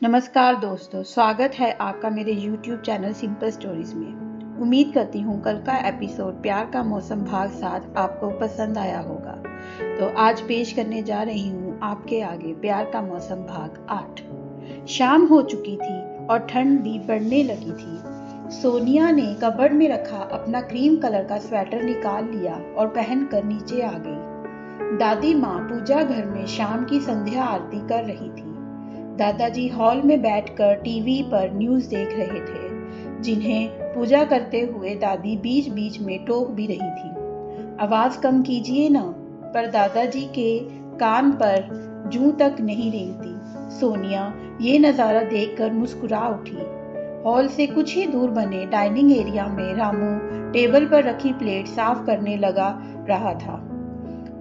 नमस्कार दोस्तों, स्वागत है आपका मेरे YouTube चैनल सिंपल स्टोरीज में। उम्मीद करती हूँ कल का एपिसोड प्यार का मौसम भाग 7 आपको पसंद आया होगा। तो आज पेश करने जा रही हूँ आपके आगे प्यार का मौसम भाग 8। शाम हो चुकी थी और ठंड भी बढ़ने लगी थी। सोनिया ने कबर्ड में रखा अपना क्रीम कलर का स्वेटर निकाल लिया और पहनकर नीचे आ गई। दादी माँ पूजा घर में शाम की संध्या आरती कर रही थी। दादाजी हॉल में बैठकर टीवी पर न्यूज़ देख रहे थे, जिन्हें पूजा करते हुए दादी बीच बीच में टोक भी रही थी। आवाज़ कम कीजिए ना, पर दादाजी के कान पर जूं तक नहीं रेंगती। सोनिया ये नज़ारा देखकर मुस्कुरा उठी। हॉल से कुछ ही दूर बने डाइनिंग एरिया में रामू टेबल पर रखी प्लेट साफ करने लगा रहा था।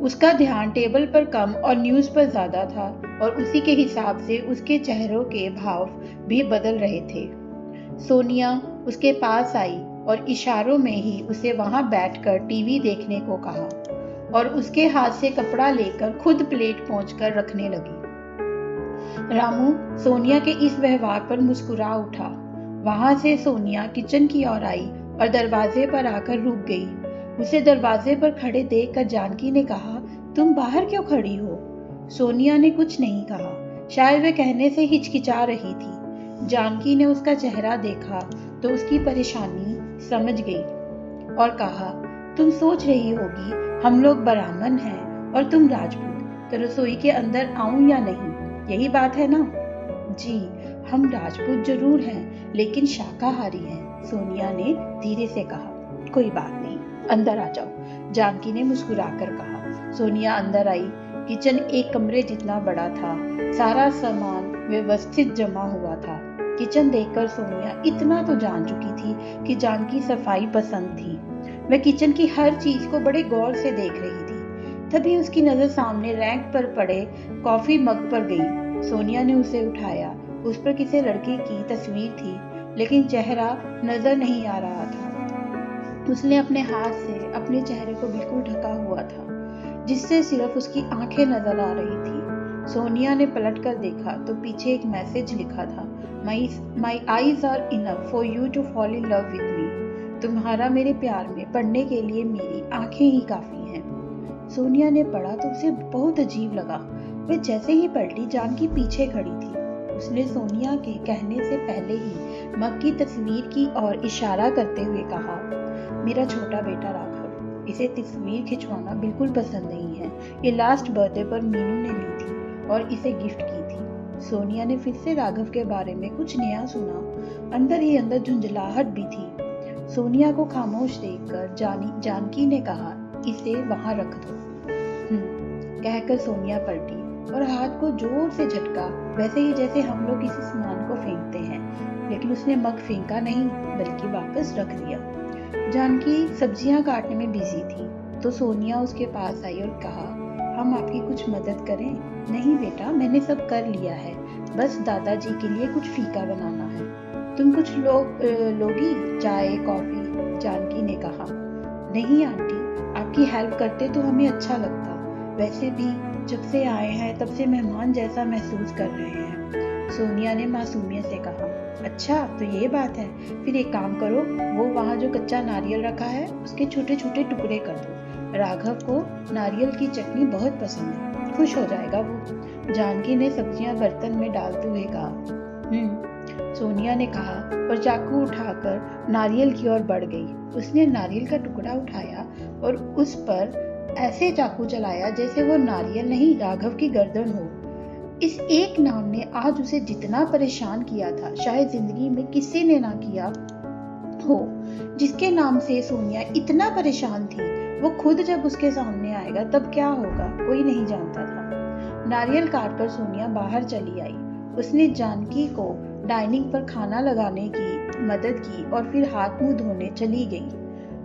उसका ध्यान टेबल पर कम और न्यूज़ पर ज्यादा था और उसी के हिसाब से उसके चेहरों के भाव भी बदल रहे थे। सोनिया उसके पास आई और इशारों में ही उसे वहां बैठकर टीवी देखने को कहा और उसके हाथ से कपड़ा लेकर खुद प्लेट पहुंचकर रखने लगी। रामू सोनिया के इस व्यवहार पर मुस्कुरा उठा। वहां से सोनिया किचन की ओर आई और दरवाजे पर आकर रुक गई। उसे दरवाजे पर खड़े देखकर जानकी ने कहा, तुम बाहर क्यों खड़ी हो? सोनिया ने कुछ नहीं कहा, शायद वह कहने से हिचकिचा रही थी। जानकी ने उसका चेहरा देखा तो उसकी परेशानी समझ गई और कहा, तुम सोच रही होगी हम लोग ब्राह्मण हैं और तुम राजपूत, तो रसोई के अंदर आऊं या नहीं, यही बात है ना? जी, हम राजपूत जरूर हैं लेकिन शाकाहारी हैं, सोनिया ने धीरे से कहा। कोई बात नहीं, अंदर आ जाओ, जानकी ने मुस्कुराकर कहा। सोनिया अंदर आई। किचन एक कमरे जितना बड़ा था। सारा सामान व्यवस्थित जमा हुआ था। किचन देखकर सोनिया इतना तो जान चुकी थी कि जानकी सफाई पसंद थी। वह किचन की हर चीज को बड़े गौर से देख रही थी। तभी उसकी नजर सामने रैक पर पड़े कॉफी मग पर गई। सोनिया ने उसे उठाया। उस पर किसी लड़के की तस्वीर थी, लेकिन चेहरा नजर नहीं आ रहा था। उसने अपने हाथ से अपने चेहरे को बिल्कुल ढका हुआ था, जिससे सिर्फ उसकी आंखें नजर आ रही थी। सोनिया ने पलट कर देखा तो पीछे एक मैसेज लिखा था, my eyes are enough for you to fall in love with me. तुम्हारा मेरे प्यार में पढ़ने के लिए मेरी आंखें ही काफी हैं। सोनिया ने पढ़ा तो उसे बहुत अजीब लगा। वह जैसे ही पलटी, जानकी पीछे खड़ी थी। उसने सोनिया के कहने से पहले ही मग की तस्वीर की ओर इशारा करते हुए कहा, मेरा छोटा बेटा राघव, इसे तस्वीर खिंचवाना बिल्कुल पसंद नहीं है। ये लास्ट बर्थडे पर मीनू ने ली थी और इसे गिफ्ट की थी। सोनिया ने फिर से राघव के बारे में कुछ नया सुना। अंदर ही अंदर झुंझलाहट भी थी। सोनिया को खामोश देखकर जानकी ने कहा, इसे वहां रख दो। कहकर सोनिया पलटी और हाथ को जोर से झटका, वैसे ही जैसे हम लोग किसी सामान को फेंकते हैं। लेकिन उसने मग फेंका नहीं, बल्कि वापस रख दिया। जानकी सब्जियां काटने में बिजी थी तो सोनिया उसके पास आई और कहा, हम आपकी कुछ मदद करें? नहीं बेटा, मैंने सब कर लिया है, बस दादाजी के लिए कुछ फीका बनाना है। तुम कुछ लोगी चाय कॉफी? जानकी ने कहा, नहीं आंटी, आपकी हेल्प करते तो हमें अच्छा लगता। वैसे भी जब से आए हैं तब से मेहमान जैसा महसूस कर रहे हैं। सोनिया ने मासूमियत से कहा, अच्छा तो ये बात है, फिर एक काम करो, वो वहाँ जो कच्चा नारियल रखा है उसके छोटे छोटे टुकड़े कर दो। राघव को नारियल की चटनी बहुत पसंद है, खुश हो जाएगा वो। जानकी ने सब्जियां बर्तन में डालते हुए कहा। सोनिया ने कहा और चाकू उठाकर नारियल की ओर बढ़ गई। उसने नारियल का टुकड़ा उठाया और उस पर ऐसे चाकू चलाया जैसे वो नारियल नहीं, राघव की गर्दन हो। इस एक नाम ने आज उसे जितना परेशान किया था, शायद जिंदगी में किसी ने ना किया हो। जिसके नाम से सोनिया इतना परेशान थी, वो खुद जब उसके सामने आएगा तब क्या होगा, कोई नहीं जानता था। नारियल काटकर सोनिया बाहर चली आई। उसने जानकी को डाइनिंग पर खाना लगाने की मदद की और फिर हाथ मुंह धोने चली गई।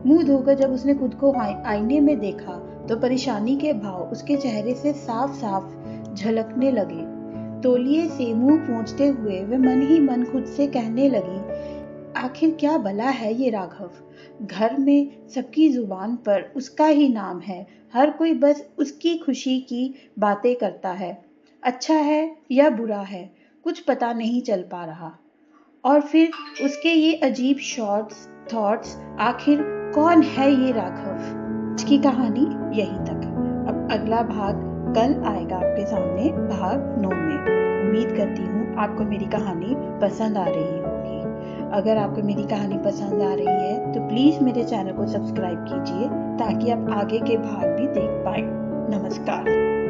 मुंह धोकर जब उसने खुद को आईने में देखा तो परेशानी के भाव उसके चेहरे से साफ साफ झलकने लगे। तौलिए से मुंह पोंछते हुए वह मन ही मन खुद से कहने लगी, आखिर क्या भला है ये राघव? घर में सबकी जुबान पर उसका ही नाम है, हर कोई बस उसकी खुशी की बातें करता है। अच्छा है या बुरा है, कुछ पता नहीं चल पा रहा। और फिर उसके ये अजीब शॉर्ट्स थॉट्स, आखिर कौन है ये राघव? आज की कहानी यहीं तक। अब अगला भाग कल आएगा आपके सामने, भाग 9 में। उम्मीद करती हूँ आपको मेरी कहानी पसंद आ रही होगी। अगर आपको मेरी कहानी पसंद आ रही है तो प्लीज़ मेरे चैनल को सब्सक्राइब कीजिए ताकि आप आगे के भाग भी देख पाएं। नमस्कार।